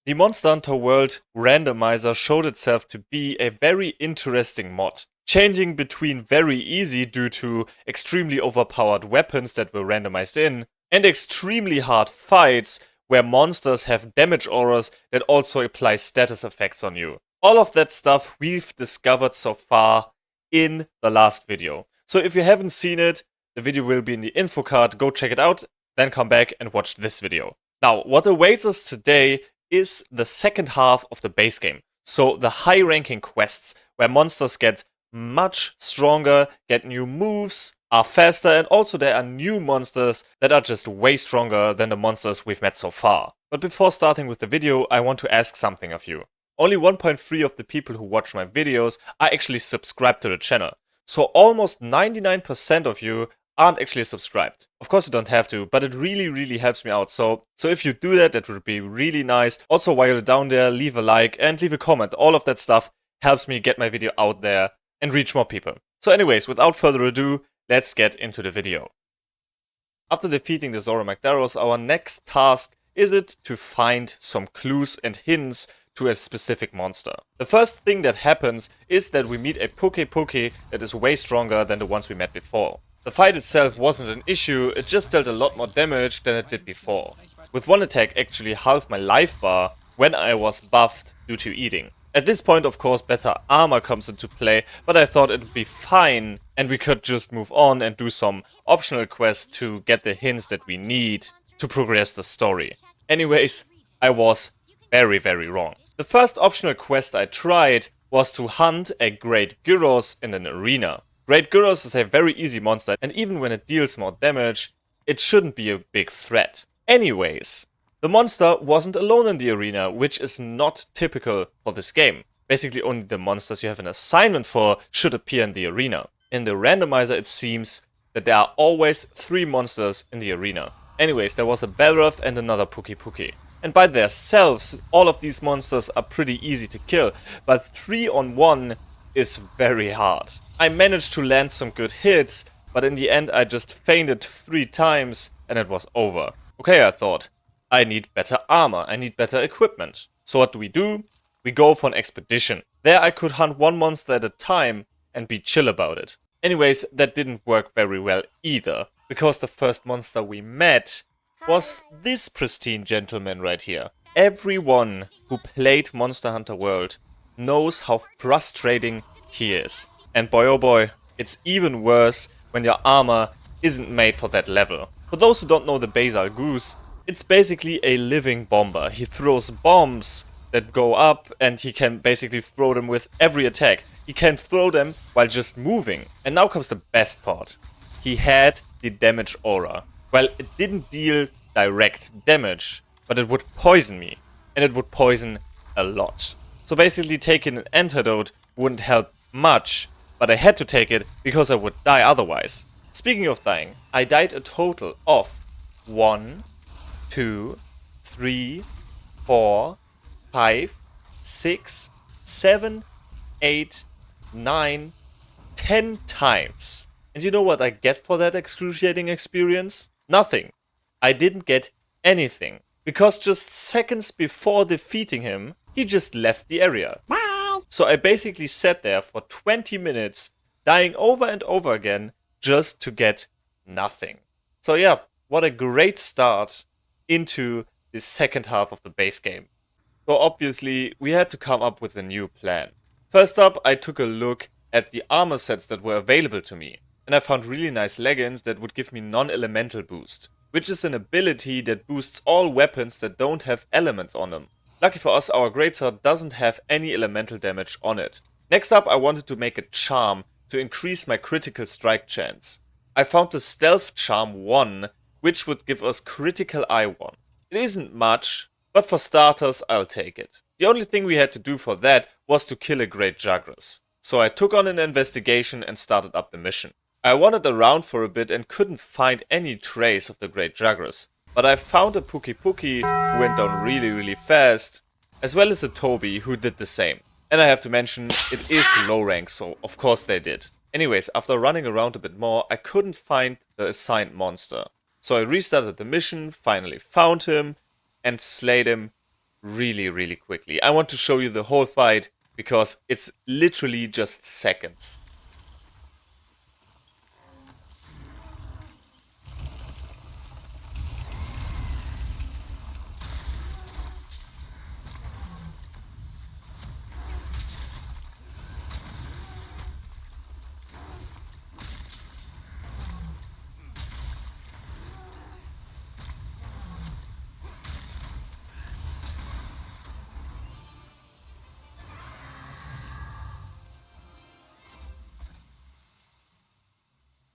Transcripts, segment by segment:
The Monster Hunter World randomizer showed itself to be a very interesting mod, changing between very easy due to extremely overpowered weapons that were randomized in, and extremely hard fights where monsters have damage auras that also apply status effects on you. All of that stuff we've discovered so far in the last video. So if you haven't seen it, the video will be in the info card, go check it out, then come back and watch this video. Now, what awaits us today is the second half of the base game. So the high ranking quests where monsters get much stronger, get new moves, are faster, and also there are new monsters that are just way stronger than the monsters we've met so far. But before starting with the video, I want to ask something of you. Only 1.3 of the people who watch my videos are actually subscribed to the channel. So almost 99% of you aren't actually subscribed. Of course you don't have to, but it really helps me out. So if you do that, that would be really nice. Also, while you're down there, leave a like and leave a comment. All of that stuff helps me get my video out there and reach more people. So anyways, without further ado, let's get into the video. After defeating the Zora Magdaros, our next task is it to find some clues and hints to a specific monster. The first thing that happens is that we meet a Poke that is way stronger than the ones we met before. The fight itself wasn't an issue, it just dealt a lot more damage than it did before. With one attack actually halved my life bar when I was buffed due to eating. At this point, of course, better armor comes into play, but I thought it would be fine and we could just move on and do some optional quests to get the hints that we need to progress the story. Anyways, I was very wrong. The first optional quest I tried was to hunt a Great Gyros in an arena. Great Gyros is a very easy monster, and even when it deals more damage, it shouldn't be a big threat. Anyways, the monster wasn't alone in the arena, which is not typical for this game. Basically only the monsters you have an assignment for should appear in the arena. In the randomizer it seems that there are always 3 monsters in the arena. Anyways, there was a Balroth and another Poke. And by themselves, all of these monsters are pretty easy to kill, but 3-on-1 is very hard. I managed to land some good hits, but in the end I just fainted 3 times and it was over. Okay, I thought, I need better armor, I need better equipment. So what do? We go for an expedition. There I could hunt 1 monster at a time and be chill about it. Anyways, that didn't work very well either, because the first monster we met was this pristine gentleman right here. Everyone who played Monster Hunter World knows how frustrating he is. And boy oh boy, it's even worse when your armor isn't made for that level. For those who don't know the Basal Goose, it's basically a living bomber. He throws bombs that go up and he can basically throw them with every attack. He can throw them while just moving. And now comes the best part. He had the damage aura. Well, it didn't deal direct damage, but it would poison me. And it would poison a lot. So basically taking an antidote wouldn't help much, but I had to take it because I would die otherwise. Speaking of dying, I died a total of 1, 2, 3, 4, 5, 6, 7, 8, 9, 10 times. And you know what I get for that excruciating experience? Nothing. I didn't get anything. Because just seconds before defeating him, he just left the area. Bye. So I basically sat there for 20 minutes, dying over and over again, just to get nothing. So yeah, what a great start into the second half of the base game. So obviously, we had to come up with a new plan. First up, I took a look at the armor sets that were available to me. And I found really nice leggings that would give me non-elemental boost, which is an ability that boosts all weapons that don't have elements on them. Lucky for us, our greatsword doesn't have any elemental damage on it. Next up, I wanted to make a charm to increase my critical strike chance. I found the Stealth Charm 1, which would give us critical eye 1. It isn't much, but for starters, I'll take it. The only thing we had to do for that was to kill a Great Jagras. So I took on an investigation and started up the mission. I wandered around for a bit and couldn't find any trace of the Great Jagras. But I found a Poke who went down really fast, as well as a Toby who did the same. And I have to mention, it is low rank, so of course they did. Anyways, after running around a bit more, I couldn't find the assigned monster. So I restarted the mission, finally found him, and slayed him really quickly. I want to show you the whole fight because it's literally just seconds.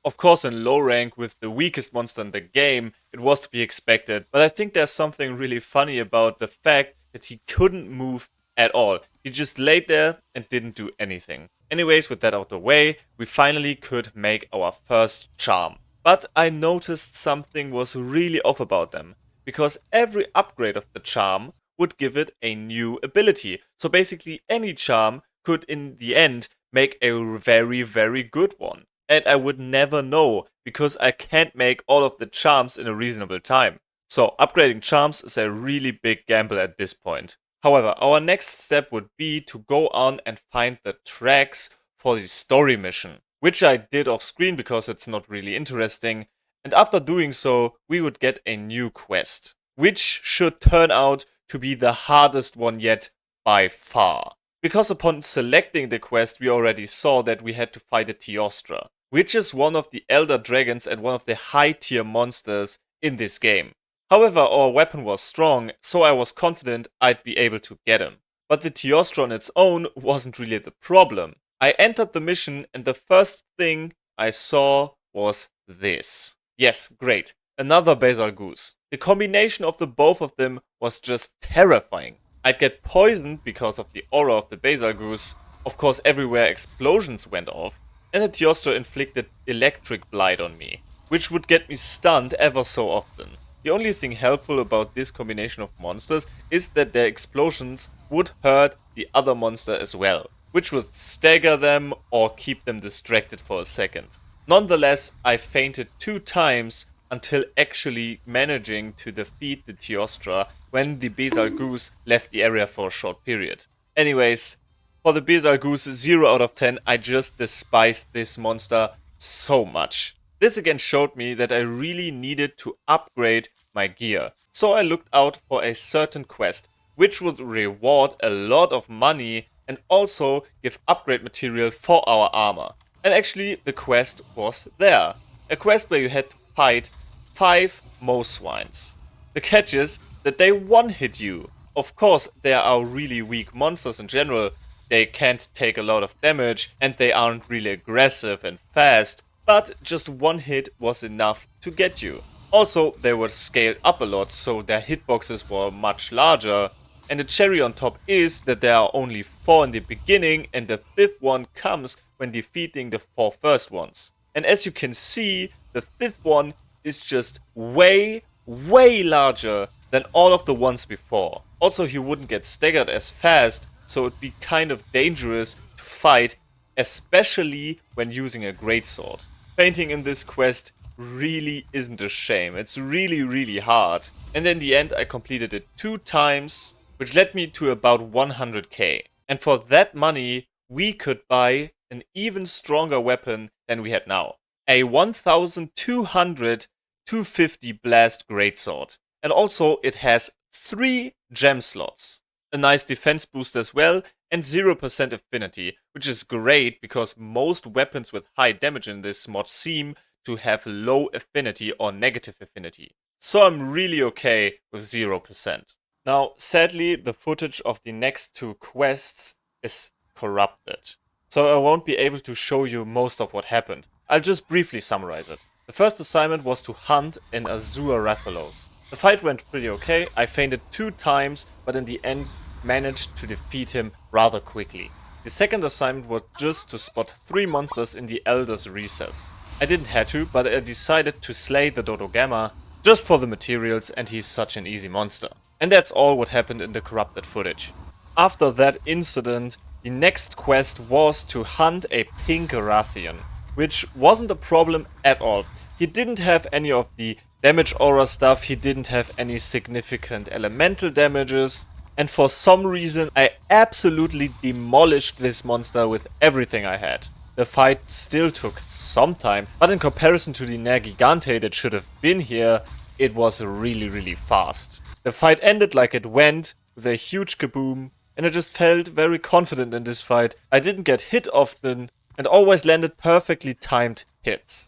Of course, in low rank with the weakest monster in the game, it was to be expected, but I think there's something really funny about the fact that he couldn't move at all. He just laid there and didn't do anything. Anyways, with that out of the way, we finally could make our first charm. But I noticed something was really off about them, because every upgrade of the charm would give it a new ability. So basically any charm could in the end make a very good one. And I would never know, because I can't make all of the charms in a reasonable time. So upgrading charms is a really big gamble at this point. However, our next step would be to go on and find the tracks for the story mission, which I did off screen because it's not really interesting. And after doing so, we would get a new quest, which should turn out to be the hardest one yet by far. Because upon selecting the quest, we already saw that we had to fight a Teostra, which is one of the Elder Dragons and one of the high tier monsters in this game. However, our weapon was strong, so I was confident I'd be able to get him. But the Teostra on its own wasn't really the problem. I entered the mission and the first thing I saw was this. Yes, great. Another Basal Goose. The combination of the both of them was just terrifying. I'd get poisoned because of the aura of the Basal Goose. Of course, everywhere explosions went off. And the Teostra inflicted electric blight on me, which would get me stunned ever so often. The only thing helpful about this combination of monsters is that their explosions would hurt the other monster as well, which would stagger them or keep them distracted for a second. Nonetheless, I fainted 2 times until actually managing to defeat the Teostra when the Basal Goose left the area for a short period. Anyways, for the Basal Goose 0 out of 10, I just despised this monster so much. This again showed me that I really needed to upgrade my gear. So I looked out for a certain quest, which would reward a lot of money and also give upgrade material for our armor. And actually, the quest was there. A quest where you had to fight 5 Mo Swines. The catch is that they one-hit you. Of course, they are really weak monsters in general. They can't take a lot of damage and they aren't really aggressive and fast, but just one hit was enough to get you. Also, they were scaled up a lot, so their hitboxes were much larger. And the cherry on top is that there are only 4 in the beginning and the 5th one comes when defeating the 4 first ones. And as you can see, the 5th one is just way larger than all of the ones before. Also, he wouldn't get staggered as fast, so it'd be kind of dangerous to fight, especially when using a greatsword. Fainting in this quest really isn't a shame. It's really hard. And in the end, I completed it 2 times, which led me to about 100k. And for that money, we could buy an even stronger weapon than we had now. A 1200 250 blast greatsword. And also, it has 3 gem slots. A nice defense boost as well, and 0% affinity, which is great because most weapons with high damage in this mod seem to have low affinity or negative affinity. So I'm really okay with 0%. Now, sadly, the footage of the next 2 quests is corrupted. So I won't be able to show you most of what happened. I'll just briefly summarize it. The first assignment was to hunt an Azure Rathalos. The fight went pretty okay. I fainted 2 times, but in the end managed to defeat him rather quickly. The second assignment was just to spot 3 monsters in the Elder's Recess. I didn't have to, but I decided to slay the Dodo Gamma just for the materials, and he's such an easy monster. And that's all what happened in the corrupted footage. After that incident, the next quest was to hunt a pink Rathian, which wasn't a problem at all. He didn't have any of the damage aura stuff, he didn't have any significant elemental damages, and for some reason I absolutely demolished this monster with everything I had. The fight still took some time, but in comparison to the Nergigante that should have been here, it was really fast. The fight ended like it went, with a huge kaboom, and I just felt very confident in this fight. I didn't get hit often, and always landed perfectly timed hits.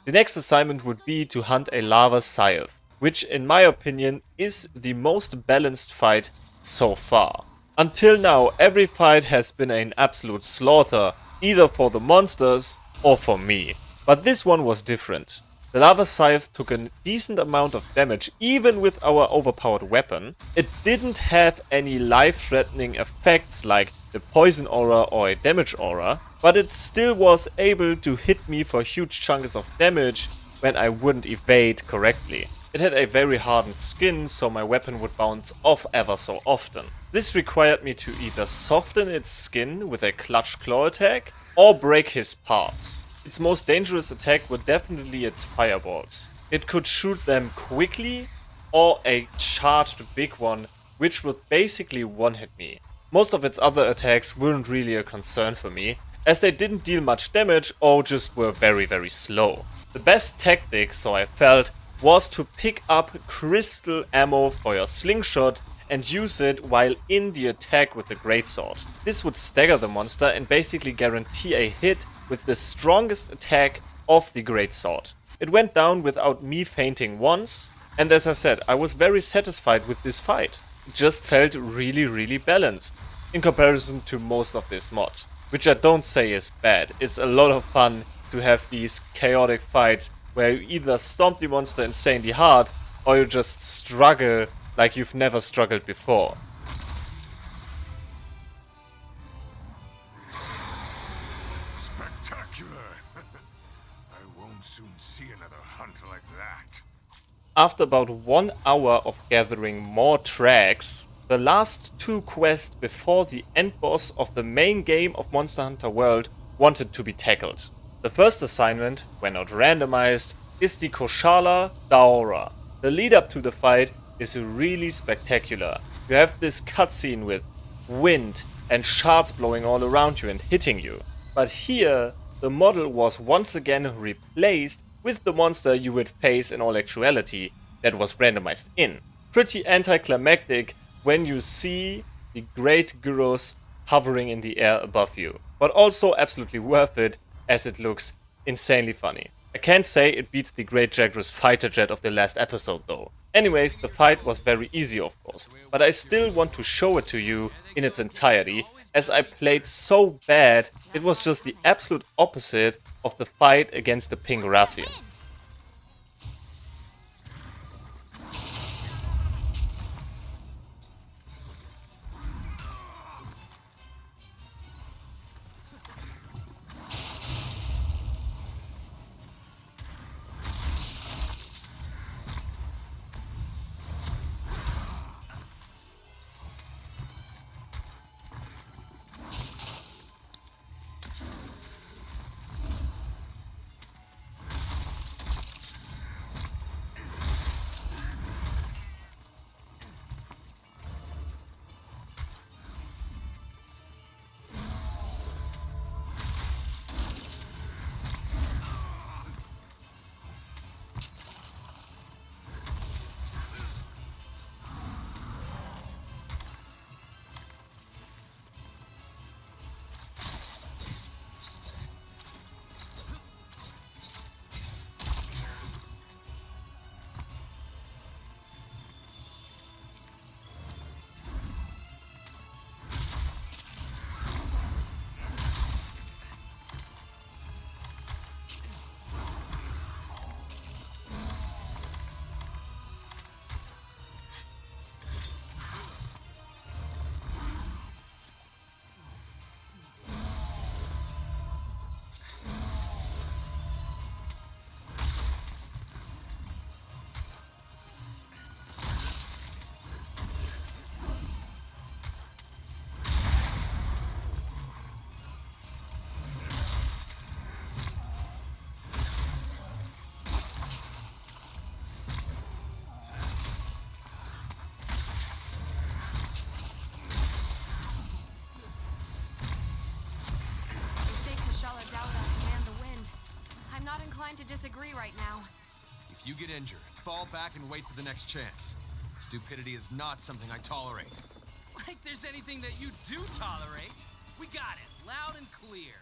The next assignment would be to hunt a lava scythe, which in my opinion is the most balanced fight so far. Until now, every fight has been an absolute slaughter, either for the monsters or for me. But this one was different. The lava scythe took a decent amount of damage even with our overpowered weapon. It didn't have any life-threatening effects like the poison aura or a damage aura, but it still was able to hit me for huge chunks of damage when I wouldn't evade correctly. It had a very hardened skin, so my weapon would bounce off ever so often. This required me to either soften its skin with a clutch claw attack or break his parts. Its most dangerous attack were definitely its fireballs. It could shoot them quickly or a charged big one, which would basically one-hit me. Most of its other attacks weren't really a concern for me, as they didn't deal much damage or just were very slow. The best tactic, so I felt, was to pick up crystal ammo for your slingshot and use it while in the attack with the greatsword. This would stagger the monster and basically guarantee a hit with the strongest attack of the greatsword. It went down without me fainting once, and as I said, I was very satisfied with this fight. It just felt really balanced in comparison to most of this mod, which I don't say is bad. It's a lot of fun to have these chaotic fights where you either stomp the monster insanely hard or you just struggle like you've never struggled before. Spectacular! I won't soon see another hunt like that. After about 1 hour of gathering more tracks, the last 2 quests before the end boss of the main game of Monster Hunter World wanted to be tackled. The first assignment, when not randomized, is the Koshala Daora. The lead up to the fight is really spectacular. You have this cutscene with wind and shards blowing all around you and hitting you. But here, the model was once again replaced with the monster you would face in all actuality that was randomized in. Pretty anticlimactic when you see the great gyros hovering in the air above you, but also absolutely worth it as it looks insanely funny. I can't say it beats the great Jagras fighter jet of the last episode though. Anyways, the fight was very easy of course, but I still want to show it to you in its entirety, as I played so bad, it was just the absolute opposite of the fight against the Pink Rathian. I'm not inclined to disagree right now. If you get injured, fall back and wait for the next chance. Stupidity is not something I tolerate. Like there's anything that you do tolerate. We got it, loud and clear.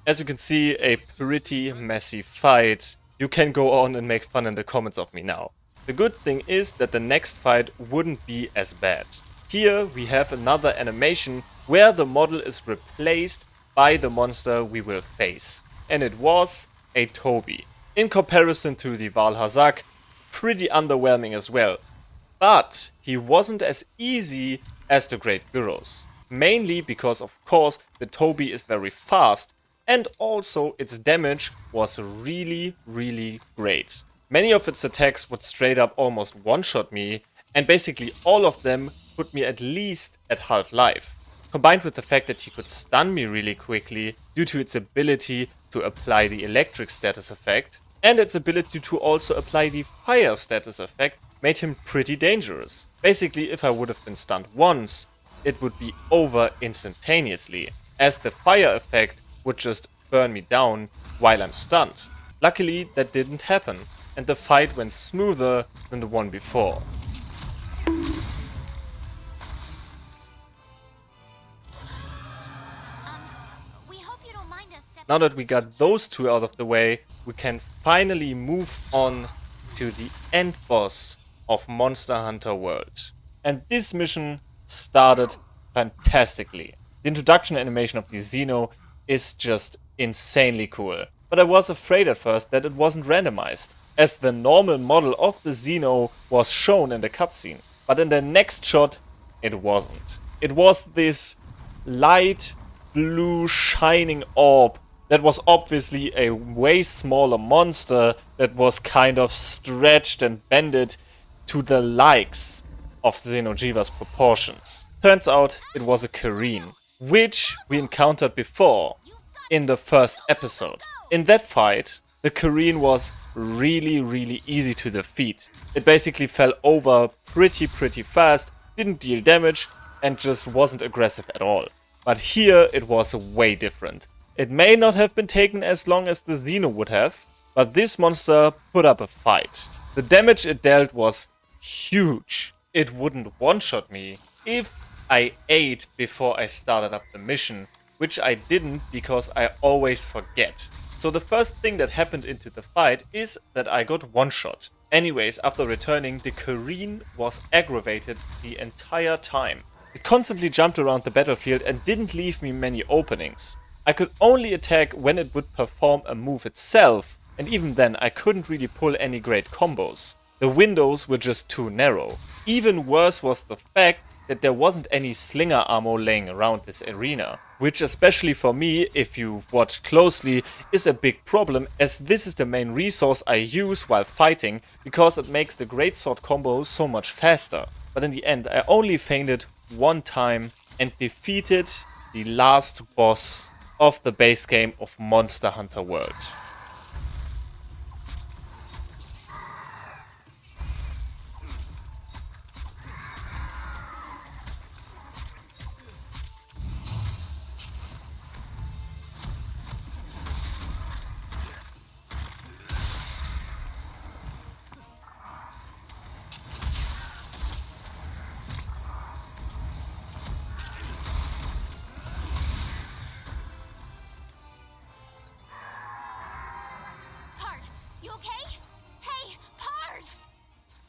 As you can see, a pretty messy fight. You can go on and make fun in the comments of me now. The good thing is that the next fight wouldn't be as bad. Here we have another animation where the model is replaced by the monster we will face. And it was a Toby. In comparison to the Valhazak, pretty underwhelming as well. But he wasn't as easy as the Great Gyros. Mainly because, of course, the Toby is very fast. And also its damage was really great. Many of its attacks would straight up almost one-shot me, and basically all of them put me at least at half life. Combined with the fact that he could stun me really quickly due to its ability to apply the electric status effect, and its ability to also apply the fire status effect made him pretty dangerous. Basically, if I would have been stunned once, it would be over instantaneously, as the fire effect would just burn me down while I'm stunned. Luckily, that didn't happen, and the fight went smoother than the one before. We hope you don't mind us stepping. Now that we got those two out of the way, we can finally move on to the end boss of Monster Hunter World. And this mission started fantastically. The introduction animation of the Xeno is just insanely cool. But I was afraid at first that it wasn't randomized, as the normal model of the Xeno was shown in the cutscene. But in the next shot, it wasn't. It was this light blue shining orb that was obviously a way smaller monster that was kind of stretched and bended to the likes of Xeno'jiiva's proportions. Turns out it was a Kareen, which we encountered before in the first episode. In that fight, the Kareen was really easy to defeat. It basically fell over pretty fast, didn't deal damage, and just wasn't aggressive at all. But here it was way different. It may not have been taken as long as the Xeno would have, but this monster put up a fight. The damage it dealt was huge. It wouldn't one-shot me if I ate before I started up the mission, which I didn't because I always forget. So the first thing that happened into the fight is that I got one-shot. Anyways, after returning, the Kareen was aggravated the entire time. It constantly jumped around the battlefield and didn't leave me many openings. I could only attack when it would perform a move itself, and even then I couldn't really pull any great combos. The windows were just too narrow. Even worse was the fact that there wasn't any slinger ammo laying around this arena, which especially for me, if you watch closely, is a big problem, as this is the main resource I use while fighting, because it makes the greatsword combo so much faster. But in the end, I only fainted one time and defeated the last boss of the base game of Monster Hunter World. okay? Hey, Pard!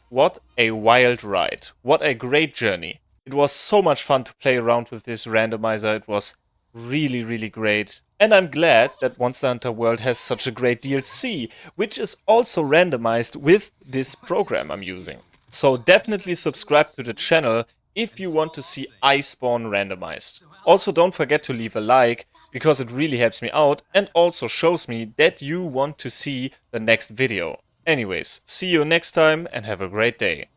What a wild ride. What a great journey. It was so much fun to play around with this randomizer. It was really, really great. And I'm glad that Monster Hunter World has such a great DLC, which is also randomized with this program I'm using. So definitely subscribe to the channel if you want to see Iceborne randomized. Also don't forget to leave a like, because it really helps me out and also shows me that you want to see the next video. Anyways, see you next time and have a great day.